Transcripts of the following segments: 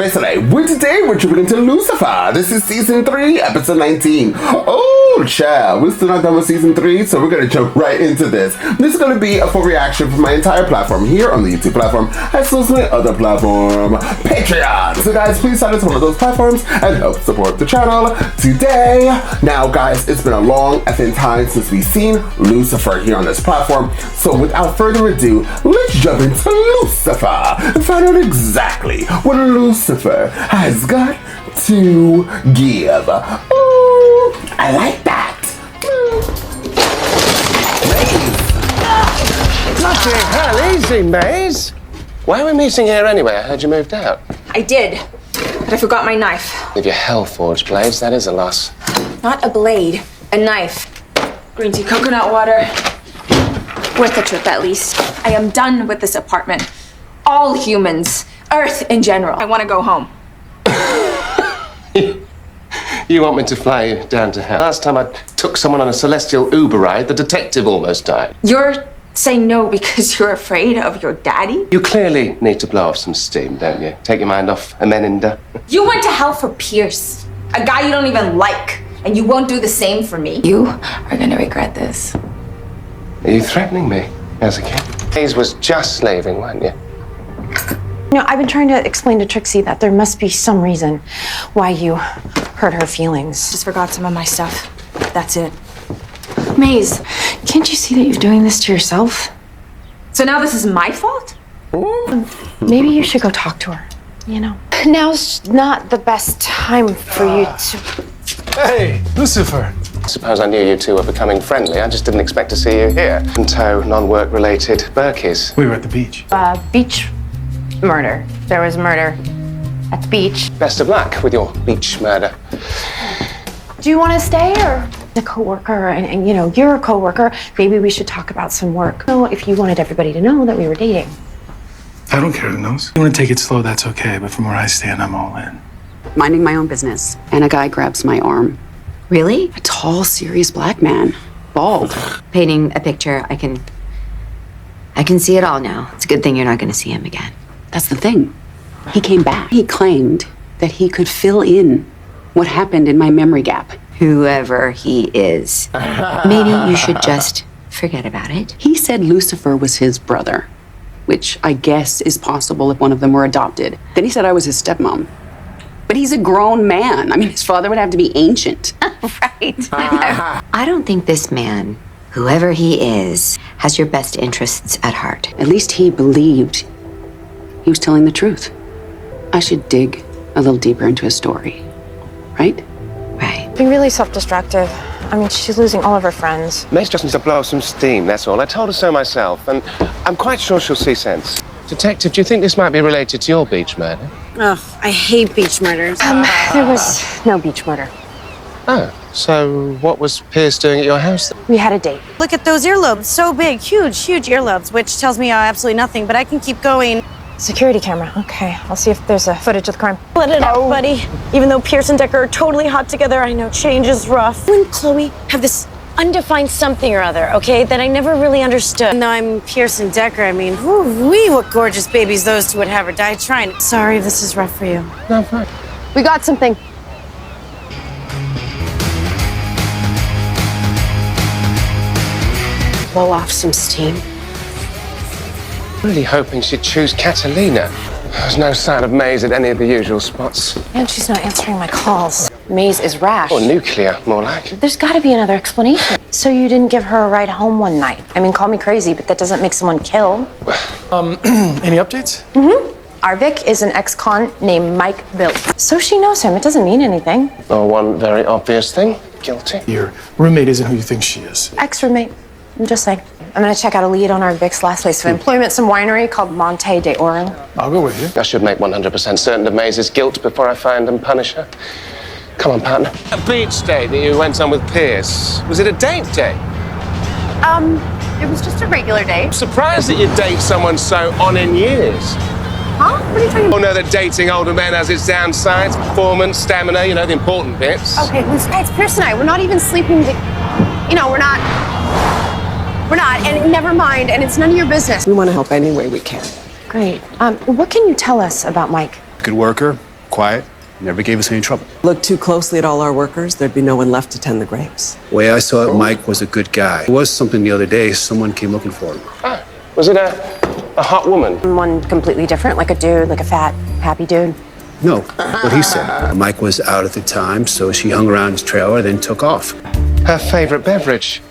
guys today? We're jumping into Lucifer. This is season 3, episode 19. Oh, child, we're still not done with season 3, so we're gonna jump right into this. This is gonna be a full reaction from my entire platform here on the YouTube platform, as well as my other platform, Patreon. So guys, please sign up to one of those platforms and help support the channel today. Now guys, it's been a long effing time since we've seen Lucifer here on this platform, so without further ado, let's jump into Lucifer and find out exactly what Lucifer has got to give. Ooh, I like that. Bloody hell, easy, Maze. Why are we meeting here anyway? I heard you moved out. I did, but I forgot my knife. With your hell-forged blades, that is a loss. Not a blade, a knife. Green tea, coconut water. Worth the trip, at least. I am done with this apartment. All humans, Earth in general. I want to go home. You want me to fly you down to hell? Last time I took someone on a celestial Uber ride, the detective almost died. You're saying no because you're afraid of your daddy? You clearly need to blow off some steam, don't you? Take your mind off Ameninda. You went to hell for Pierce, a guy you don't even like, and you won't do the same for me. You are gonna regret this. Are you threatening me as a kid? Maze was just leaving, weren't you? You know, I've been trying to explain to Trixie that there must be some reason why you hurt her feelings. Just forgot some of my stuff. That's it. Maze, can't you see that you're doing this to yourself? So now this is my fault? Maybe you should go talk to her, you know? Now's not the best time for you to... Hey, Lucifer. I suppose I knew you two were becoming friendly. I just didn't expect to see you here. And tow non-work related Berkeys. We were at the beach. Beach murder. There was murder at the beach. Best of luck with your beach murder. Do you want to stay or... A coworker, and you know, you're a coworker. Maybe we should talk about some work. So if you wanted everybody to know that we were dating. I don't care who knows. You want to take it slow, that's okay. But from where I stand, I'm all in. Minding my own business, and a guy grabs my arm. Really? A tall, serious black man, bald. Painting a picture, I can see it all now. It's a good thing you're not going to see him again. That's the thing. He came back. He claimed that he could fill in what happened in my memory gap. Whoever he is. Maybe you should just forget about it. He said Lucifer was his brother, which I guess is possible if one of them were adopted. Then he said I was his stepmom. But he's a grown man. I mean, his father would have to be ancient. Right. I don't think this man, whoever he is, has your best interests at heart. At least he believed he was telling the truth. I should dig a little deeper into his story, right? Right. Being really self-destructive. I mean, she's losing all of her friends. Maze just needs to blow off some steam, that's all. I told her so myself, and I'm quite sure she'll see sense. Detective, do you think this might be related to your beach murder? Oh, I hate beach murders. There was no beach murder. Oh, so what was Pierce doing at your house then? We had a date. Look at those earlobes, so big, huge, huge earlobes, which tells me absolutely nothing, but I can keep going. Security camera. Okay, I'll see if there's a footage of the crime. Let it out, buddy. Even though Pierce and Decker are totally hot together, I know change is rough. You and Chloe have this undefined something or other, okay, that I never really understood. And now I'm Pierce and Decker, I mean, whoo-wee, what gorgeous babies those two would have or die trying. Sorry if this is rough for you. No, fine. We got something. Blow off some steam. Really hoping she'd choose Catalina. There's no sign of Maze at any of the usual spots. And she's not answering my calls. Maze is rash. Or nuclear, more like. There's got to be another explanation. So you didn't give her a ride home one night. I mean, call me crazy, but that doesn't make someone kill. Any updates? Arvik is an ex-con named Mike Bilt. So she knows him. It doesn't mean anything. Or one very obvious thing. Guilty. Your roommate isn't who you think she is. Ex-roommate. I'm just saying. I'm going to check out a lead on Arvik's last place of employment, some winery called Monte de Oro. I'll go with you. I should make 100% certain of Maze's guilt before I find and punish her. Come on, partner. A beach date that you went on with Pierce. Was it a date date? It was just a regular day. I'm surprised that you date someone so on in years. Huh? What are you talking about? Oh, no, that dating older men has its downsides. Performance, stamina, you know, the important bits. Okay, besides Pierce and I, we're not even sleeping you know, we're not, and never mind, and it's none of your business. We want to help any way we can. Great. What can you tell us about Mike? Good worker, quiet, never gave us any trouble. Look too closely at all our workers, there'd be no one left to tend the grapes. The way I saw it, Mike was a good guy. There was something the other day, someone came looking for him. Ah, was it a hot woman? One completely different, like a dude, like a fat, happy dude. No, what he said. Mike was out at the time, so she hung around his trailer, then took off. Her favorite beverage.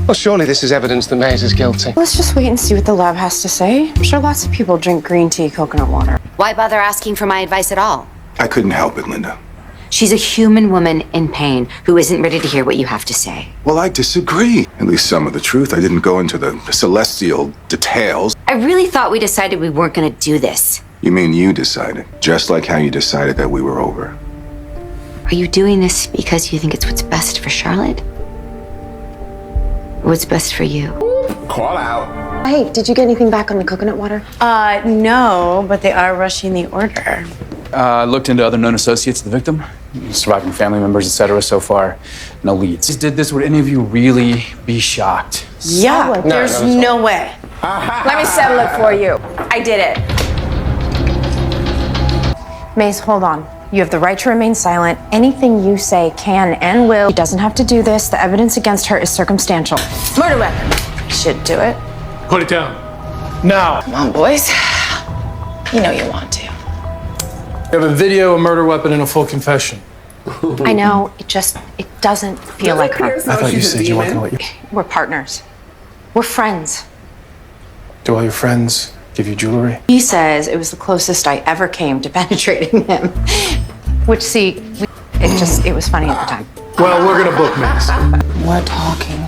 Well, surely this is evidence that Maze is guilty. Let's just wait and see what the lab has to say. I'm sure lots of people drink green tea, coconut water. Why bother asking for my advice at all? I couldn't help it, Linda. She's a human woman in pain who isn't ready to hear what you have to say. Well, I disagree. At least some of the truth. I didn't go into the celestial details. I really thought we decided we weren't going to do this. You mean you decided? Just like how you decided that we were over. Are you doing this because you think it's what's best for Charlotte? Or what's best for you? Call out. Hey, did you get anything back on the coconut water? No, but they are rushing the order. Looked into other known associates of the victim, surviving family members, etc. So far, no leads. Did this, would any of you really be shocked? Yeah, there's no way. Let me settle it for you. I did it. Maze, hold on. You have the right to remain silent. Anything you say can and will. She doesn't have to do this. The evidence against her is circumstantial. Murder weapon. Should do it. Put it down. Now. Come on, boys. You know you want to. You have a video, a murder weapon, and a full confession. I know, it doesn't feel like her. I thought you said you weren't gonna let you. We're partners. We're friends. Do all your friends give you jewelry? He says it was the closest I ever came to penetrating him. Which, see, it was funny at the time. Well, we're gonna book Maze. We're talking.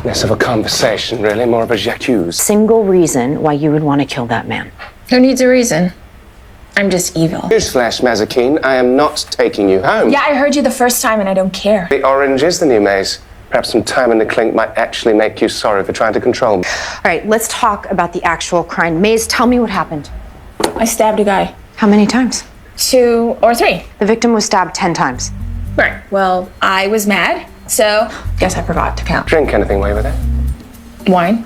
Less of a conversation, really, more of a j'accuse. Single reason why you would want to kill that man. Who needs a reason? I'm just evil. Newsflash, Mazikeen, I am not taking you home. Yeah, I heard you the first time and I don't care. The orange is the new Maze. Perhaps some time in the clink might actually make you sorry for trying to control me. All right, let's talk about the actual crime. Maze, tell me what happened. I stabbed a guy. How many times? 2 or 3. The victim was stabbed 10 times. Right. Well, I was mad, so guess I forgot to count. Drink anything while you were there? Wine.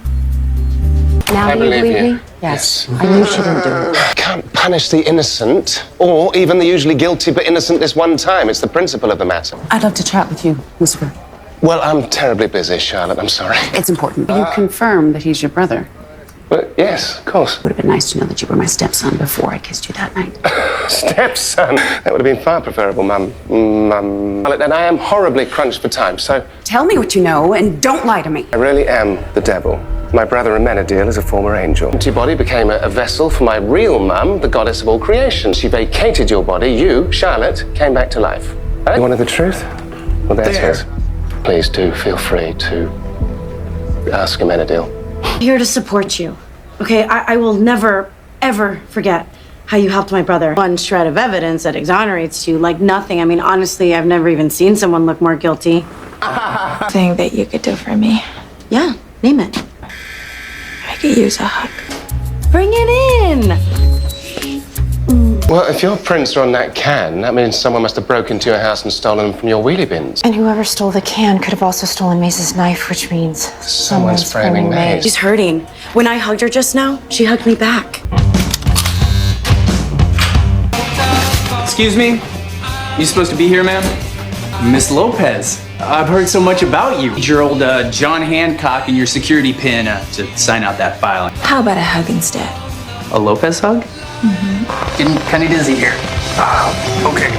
Now I do you believe believe you. me? Yes. I knew she didn't do it. I can't punish the innocent, or even the usually guilty but innocent this one time. It's the principle of the matter. I'd love to chat with you, Lucifer. Well, I'm terribly busy, Charlotte. I'm sorry. It's important. You confirm that he's your brother. But yes, of course. It would have been nice to know that you were my stepson before I kissed you that night. Stepson. That would have been far preferable, Mum. Charlotte, and I am horribly crunched for time, so Tell me what you know and don't lie to me. I really am the devil. My brother Amenadiel is a former angel. Your body became a vessel for my real mum, the goddess of all creation. She vacated your body. You, Charlotte, came back to life. You wanted the truth? Well, there it is. Please do feel free to ask Amenadiel. Here to support you. Okay, I will never, ever forget how you helped my brother. One shred of evidence that exonerates you, like nothing. I mean, honestly, I've never even seen someone look more guilty. Thing that you could do for me. Yeah, name it. I could use a hug. Bring it in. Well, if your prints are on that can, that means someone must have broken into your house and stolen them from your wheelie bins. And whoever stole the can could have also stolen Maze's knife, which means Someone's framing Maze. She's hurting. When I hugged her just now, she hugged me back. Excuse me? You supposed to be here, ma'am? Miss Lopez. I've heard so much about you. Your old John Hancock and your security pin to sign out that file. How about a hug instead? A Lopez hug? Getting kind of dizzy here. Okay.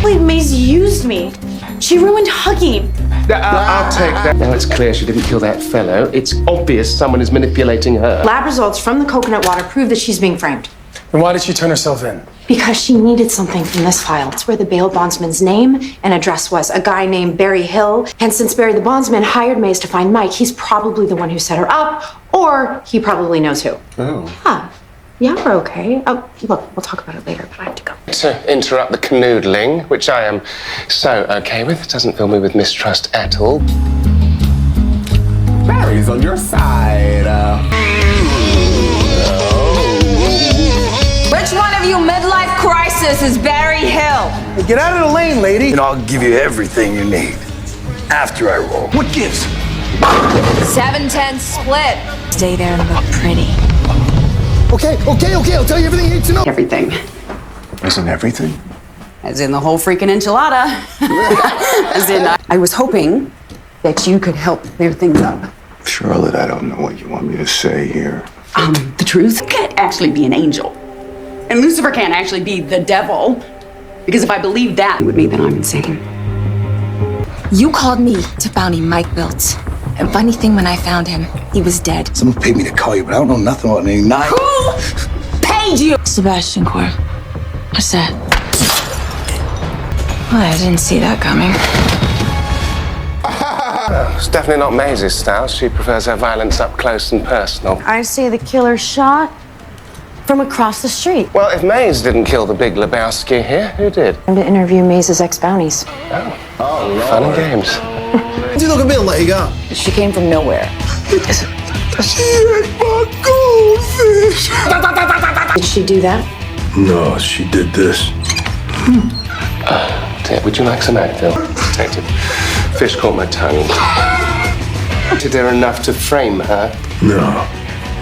Wait, Maze used me. She ruined hugging. I'll take that. Now it's clear she didn't kill that fellow. It's obvious someone is manipulating her. lab results from the coconut water prove that she's being framed. Then why did she turn herself in? Because she needed something from this file. It's where the bail bondsman's name and address was, a guy named Barry Hill. And since Barry the bondsman hired Maze to find Mike, he's probably the one who set her up, or he probably knows who. Oh. Ah, yeah, we're okay. Oh, look, we'll talk about it later, but I have to go. To interrupt the canoodling, which I am so okay with. It doesn't fill me with mistrust at all. Barry's on your side. Which one of you midlife crisis is Barry Hill? Hey, get out of the lane, lady. And I'll give you everything you need. After I roll. What gives? 7-10 split. Stay there and look pretty. Okay, I'll tell you everything you need to know. Everything. Isn't everything? As in the whole freaking enchilada. As in, I was hoping that you could help clear things up. Charlotte, I don't know what you want me to say here. The truth can't actually be an angel. And Lucifer can't actually be the devil. Because if I believe that, it would mean that I'm insane. You called me to bounty Mike built. And funny thing, when I found him, he was dead. Someone paid me to call you, but I don't know nothing about any knife. Who paid you? Sebastian Core. What's that? Well, I didn't see that coming. It's definitely not Maisie's style. She prefers her violence up close and personal. I say the killer shot from across the street. Well, if Maze didn't kill the big Lebowski here, who did? I'm to interview Maze's ex-bounties. Oh, fun and games. You look a bit like, She came from nowhere. She ate my goldfish! Did she do that? No, she did this. Dear, would you like some Advil? Detective, fish caught my tongue. Did there enough to frame her? No,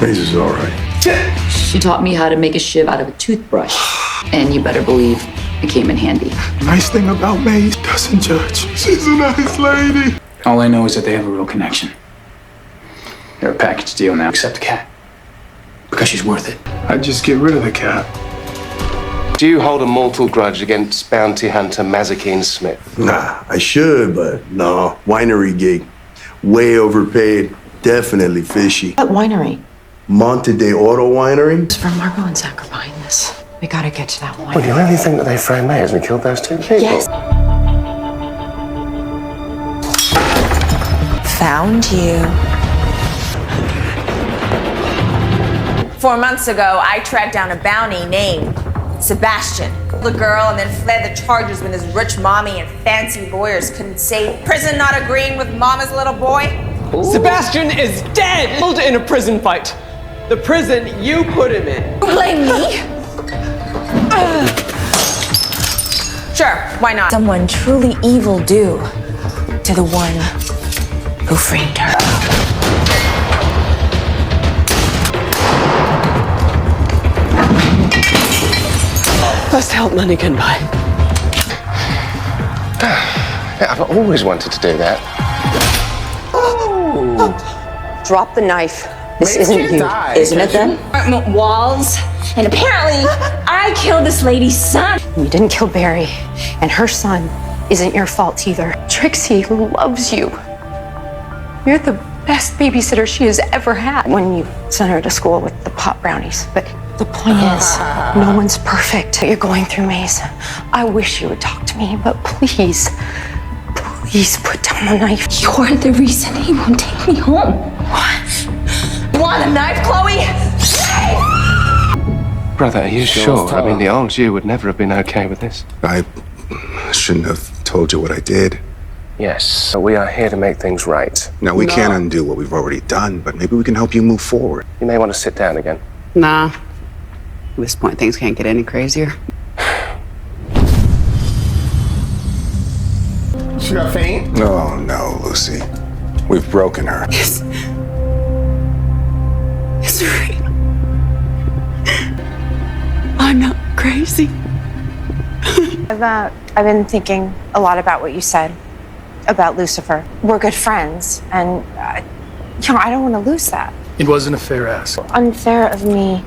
Maze is all right. She taught me how to make a shiv out of a toothbrush. And you better believe it came in handy. Nice thing about Maze, doesn't judge. She's a nice lady. All I know is that they have a real connection. They're a package deal now, except the cat. Because she's worth it. I'd just get rid of the cat. Do you hold a mortal grudge against bounty hunter Mazikeen Smith? Nah, I should, but no. Winery gig. Way overpaid. Definitely fishy. What winery? Monte de Oro Winery? It's for Margot and Zach are buying this. We gotta get to that winery. Well, do you really think that they framed Maze and killed those two people? Yes. Found you. 4 months ago, I tracked down a bounty named Sebastian. The girl and then fled the charges when his rich mommy and fancy lawyers couldn't save prison not agreeing with mama's little boy. Ooh. Sebastian is dead in a prison fight. The prison you put him in. You blame me? Sure, why not? Someone truly evil do to the one who framed her. Best help money can buy. Yeah, I've always wanted to do that. Drop the knife. This isn't you, isn't it then? Apartment walls. And apparently, I killed this lady's son. You didn't kill Barry, and her son isn't your fault either. Trixie loves you. You're the best babysitter she has ever had when you sent her to school with the pot brownies. But the point is, no one's perfect. You're going through, Maze. I wish you would talk to me, but please put down the knife. You're the reason he won't take me home. What? You want a knife, Chloe? Brother, are you sure? I mean, the old you would never have been okay with this. I shouldn't have told you what I did. Yes, but we are here to make things right. Now, we can't undo what we've already done, but maybe we can help you move forward. You may want to sit down again. Nah. At this point, things can't get any crazier. She got faint? Oh, no, Lucy. We've broken her. It's real. I'm not crazy. I've been thinking a lot about what you said about Lucifer. We're good friends, and I don't want to lose that. It wasn't a fair ask. Unfair of me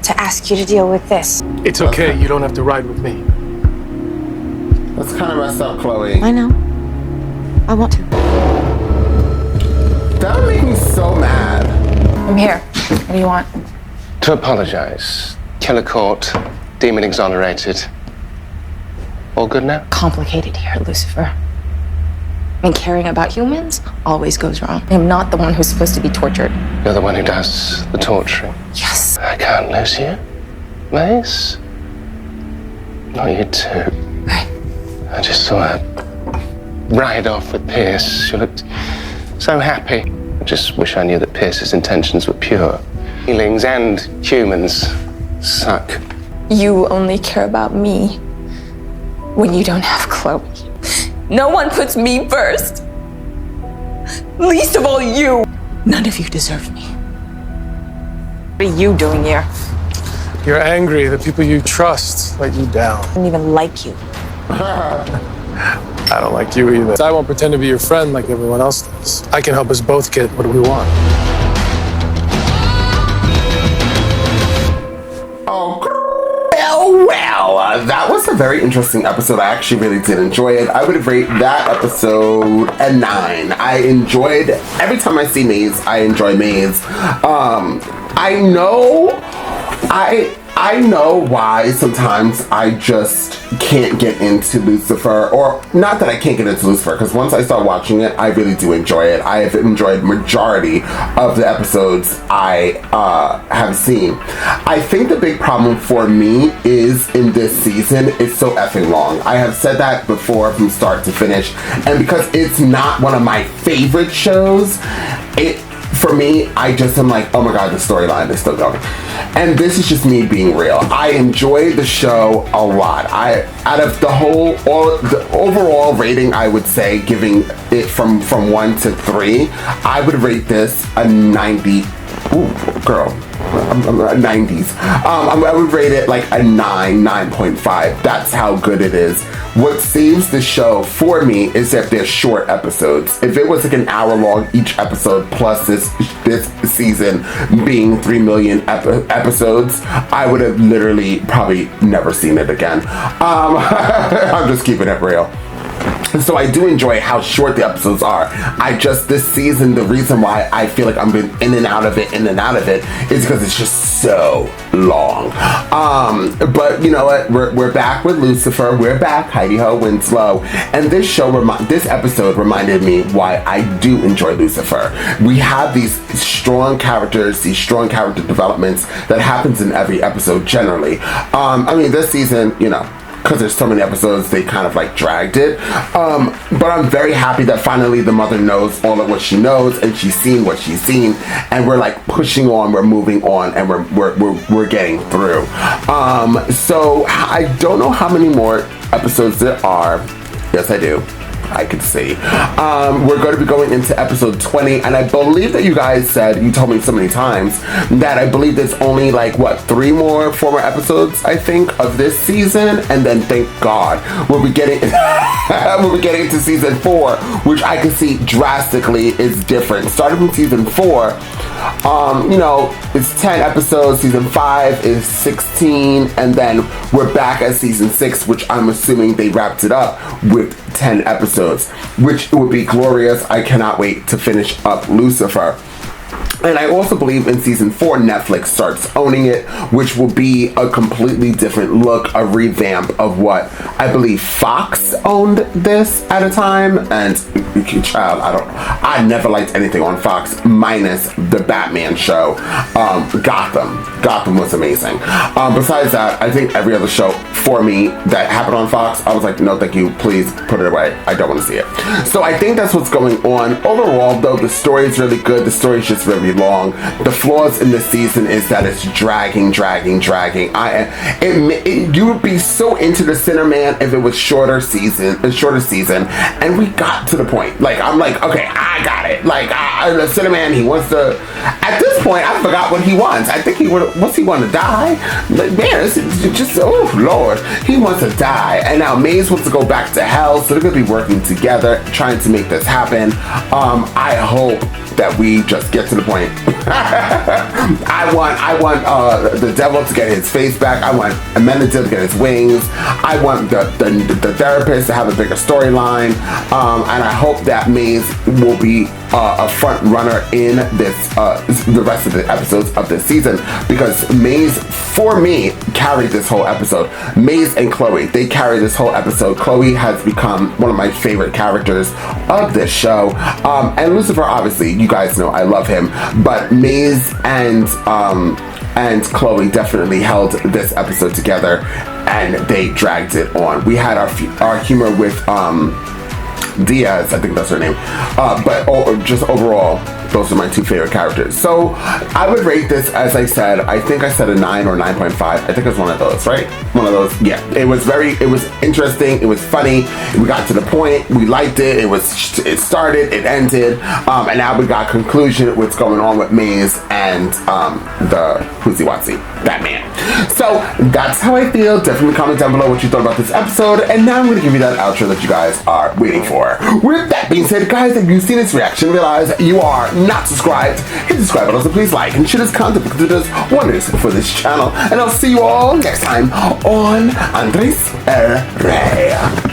to ask you to deal with this. It's okay. You don't have to ride with me. That's kind of messed up, Chloe. I know. I want to. That would make me so mad. I'm here. What do you want? To apologize. Killer caught, demon exonerated. All good now? Complicated here, Lucifer. I mean, caring about humans always goes wrong. I'm not the one who's supposed to be tortured. You're the one who does the torturing. Yes. I can't lose you, Mace. Not you too. Right. I just saw her ride off with Pierce. She looked so happy. I just wish I knew that Pierce's intentions were pure. Feelings and humans suck. You only care about me when you don't have Chloe. No one puts me first. Least of all you. None of you deserve me. What are you doing here? You're angry. The people you trust let you down. I don't even like you. I don't like you either. I won't pretend to be your friend like everyone else does. I can help us both get what we want. Well, that was a very interesting episode. I actually really did enjoy it. I would rate that episode a 9. I enjoyed, every time I see Maze, I enjoy Maze. I know why sometimes I just can't get into Lucifer, or not that I can't get into Lucifer, because once I start watching it, I really do enjoy it. I have enjoyed majority of the episodes I have seen. I think the big problem for me is in this season, it's so effing long. I have said that before from start to finish, and because it's not one of my favorite shows, for me, I just am like, oh my god, the storyline is still going. And this is just me being real. I enjoy the show a lot. Out of the overall rating, I would say, giving it from 1 to 3, I would rate this a 90. Ooh, girl. 90s. I would rate it like a 9.5. That's how good it is. What saves the show for me is that they're short episodes. If it was like an hour long each episode, plus this season being 3 million episodes, I would have literally probably never seen it again. I'm just keeping it real. So I do enjoy how short the episodes are. This season, the reason why I feel like I'm been in and out of it, is because it's just so long. But you know what? We're back with Lucifer. We're back, Heidi Ho Winslow. And this episode reminded me why I do enjoy Lucifer. We have these strong characters, these strong character developments that happens in every episode generally. I mean, this season, you know, because there's so many episodes, they kind of like dragged it. But I'm very happy that finally the mother knows all of what she knows, and she's seen what she's seen, and we're like pushing on, we're moving on, and we're getting through. So I don't know how many more episodes there are. Yes, I do. I could see. We're going to be going into episode 20, and I believe that you guys said, you told me so many times, that I believe there's only like, 4 more episodes, I think, of this season, and then thank God, we'll be getting into season 4, which I can see drastically is different. Starting from season 4, you know, it's 10 episodes, season 5 is 16, and then we're back at season 6, which I'm assuming they wrapped it up with 10 episodes, which would be glorious. I cannot wait to finish up Lucifer. And I also believe in season 4, Netflix starts owning it, which will be a completely different look, a revamp of what I believe Fox owned this at a time. And child, I never liked anything on Fox minus the Batman show. Gotham was amazing. Besides that, I think every other show for me that happened on Fox, I was like, no, thank you. Please put it away. I don't want to see it. So I think that's what's going on. Overall, though, the story is really good. The story is just really long. The flaws in this season is that it's dragging. You would be so into the Sinner Man if it was shorter season, and we got to the point. Like, I'm like, okay, I got it. Like, the Sinner Man, he wants to. At this point, I forgot what he wants. I think he want to die? Like, man, it's just, oh Lord, he wants to die. And now Maze wants to go back to hell, so they're gonna be working together, trying to make this happen. I hope that we just get to the point. I want the devil to get his face back. I want Amenadiel to get his wings. I want the therapist to have a bigger storyline. And I hope that Maze will be a front runner in this the rest of the episodes of this season, because Maze, for me, carried this whole episode. Maze and Chloe, they carry this whole episode. Chloe has become one of my favorite characters of this show. And Lucifer, obviously, you guys know I love him, but Maze and Chloe definitely held this episode together, and they dragged it on. We had our humor with Diaz, I think that's her name, but just overall, those are my two favorite characters. So I would rate this, as I said, I think I said a 9 or 9.5. I think it was one of those, right? One of those, yeah. It was interesting, it was funny, we got to the point, we liked it, it started, it ended, and now we got conclusion what's going on with Maze and the Whoopsie Watsy, Batman. So that's how I feel. Definitely comment down below what you thought about this episode, and now I'm going to give you that outro that you guys are waiting for. With that being said, guys, if you've seen this reaction, realize you are not subscribed, hit the subscribe button, so please like and share this content because it does wonders for this channel, and I'll see you all next time on Andres El Rey.